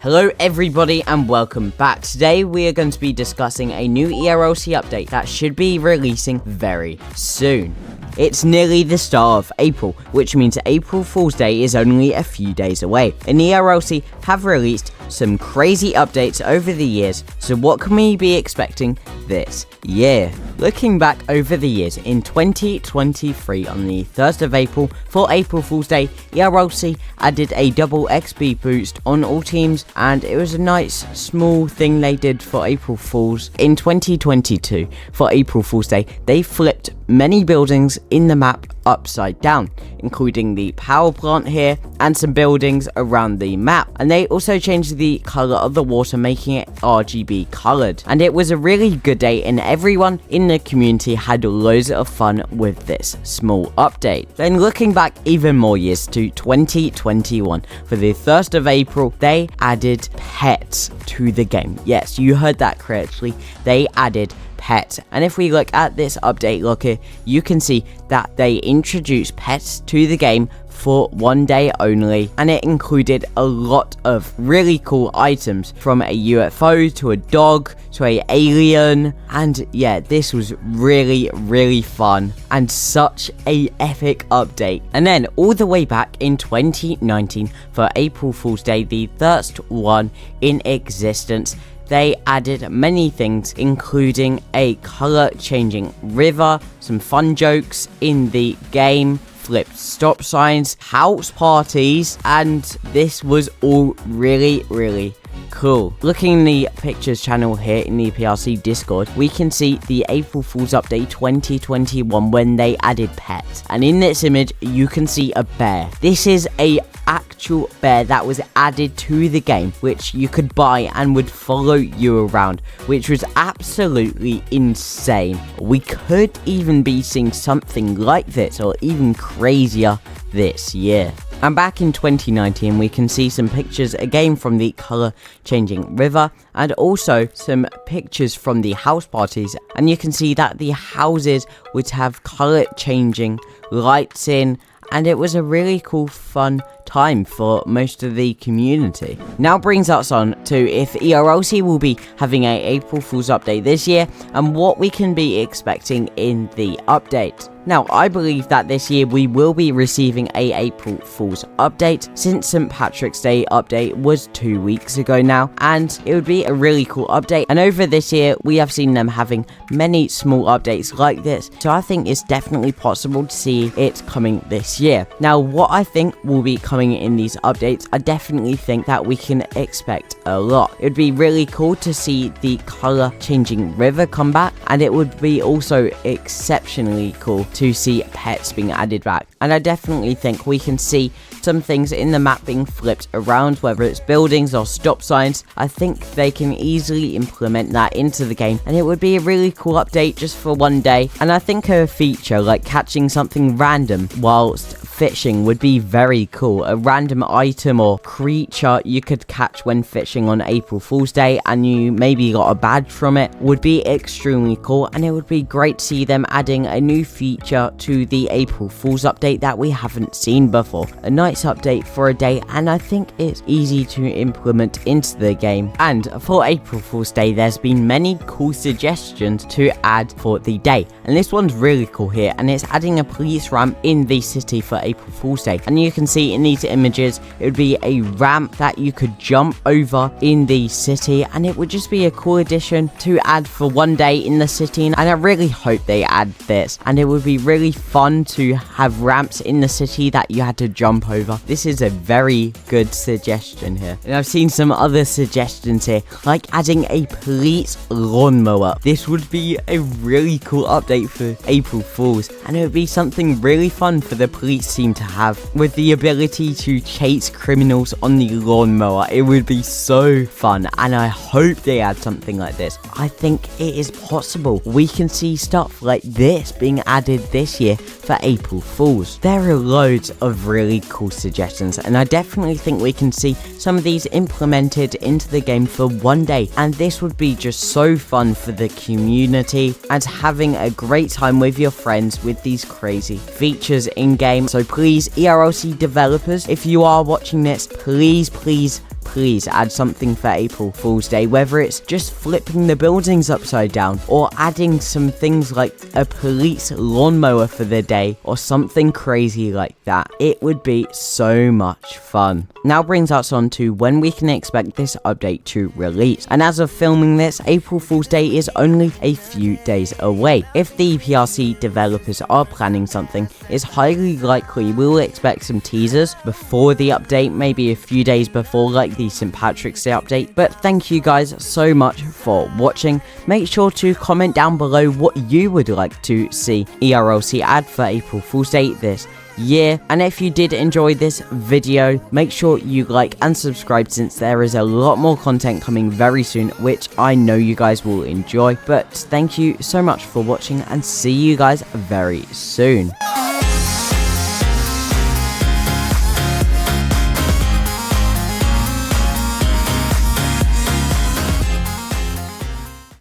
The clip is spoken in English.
Hello everybody and welcome back. Today we are going to be discussing a new ERLC update that should be releasing very soon. It's nearly the start of April, which means April Fool's Day is only a few days away. And ERLC have released some crazy updates over the years, so what can we be expecting this year? Looking back over the years, in 2023 on the 1st of April for April Fool's Day, ERLC added a double XP boost on all teams, and it was a nice small thing they did for April Fools. In 2022 for April Fool's Day, they flipped many buildings in the map upside down, including the power plant here and some buildings around the map, and they also changed the color of the water, making it RGB colored. And it was a really good day and everyone in the community had loads of fun with this small update. Then looking back even more years to 2021, for the 1st of April they added pets to the game. Yes, you heard that correctly, they added pets. And if we look at this update locker, you can see that they introduced pets to the game for one day only, and it included a lot of really cool items, from a UFO to a dog to a alien. And yeah, this was really fun and such a epic update. And then all the way back in 2019 for April Fool's Day, the first one in existence, they added many things, including a color changing river, some fun jokes in the game, flipped stop signs, house parties, and this was all really cool. Looking in the pictures channel here in the PRC Discord, we can see the April Fool's Update 2021 when they added pets, and in this image you can see a bear. This is a actual bear that was added to the game, which you could buy and would follow you around, which was absolutely insane. We could even be seeing something like this or even crazier this year. And back in 2019 we can see some pictures again from the color changing river, and also some pictures from the house parties, and you can see that the houses would have color changing lights in, and it was a really cool fun time for most of the community. Now brings us on to if ERLC will be having a April Fool's update this year and what we can be expecting in the update. Now, I believe that this year we will be receiving a April Fool's update, since St. Patrick's Day update was 2 weeks ago now, and it would be a really cool update. And over this year, we have seen them having many small updates like this, so I think it's definitely possible to see it coming this year. Now, what I think will be coming in these updates, I definitely think that we can expect a lot. It would be really cool to see the color changing river come back, and it would be also exceptionally cool to see pets being added back. And I definitely think we can see some things in the map being flipped around, whether it's buildings or stop signs. I think they can easily implement that into the game, and it would be a really cool update just for one day. And I think a feature like catching something random whilst fishing would be very cool. A random item or creature you could catch when fishing on April Fool's Day and you maybe got a badge from it would be extremely cool, and it would be great to see them adding a new feature to the April Fool's update that we haven't seen before. A nice update for a day, and I think it's easy to implement into the game. And for April Fool's Day there's been many cool suggestions to add for the day, and this one's really cool here, and it's adding a police ramp in the city for April Fool's Day. And you can see in these images it would be a ramp that you could jump over in the city, and it would just be a cool addition to add for one day in the city. And I really hope they add this, and it would be really fun to have ramps in the city that you had to jump over. This is a very good suggestion here. And I've seen some other suggestions here, like adding a police lawnmower. This would be a really cool update for April Fools, and it would be something really fun for the police team to have, with the ability to chase criminals on the lawnmower. It would be so fun, and I hope they add something like this. I think it is possible we can see stuff like this being added this year for April Fools. There are loads of really cool suggestions, and I definitely think we can see some of these implemented into the game for one day, and this would be just so fun for the community and having a great time with your friends with these crazy features in game. So please, ERLC developers, if you are watching this, please please add something for April Fool's Day, whether it's just flipping the buildings upside down, or adding some things like a police lawnmower for the day, or something crazy like that. It would be so much fun. Now brings us on to when we can expect this update to release. And as of filming this, April Fool's Day is only a few days away. If the ERLC developers are planning something, it's highly likely we will expect some teasers before the update, maybe a few days before, like the St. Patrick's Day update. But thank you guys so much for watching. Make sure to comment down below what you would like to see ERLC add for April Fool's Day this year. And if you did enjoy this video, make sure you like and subscribe, since there is a lot more content coming very soon, which I know you guys will enjoy. But thank you so much for watching, and see you guys very soon.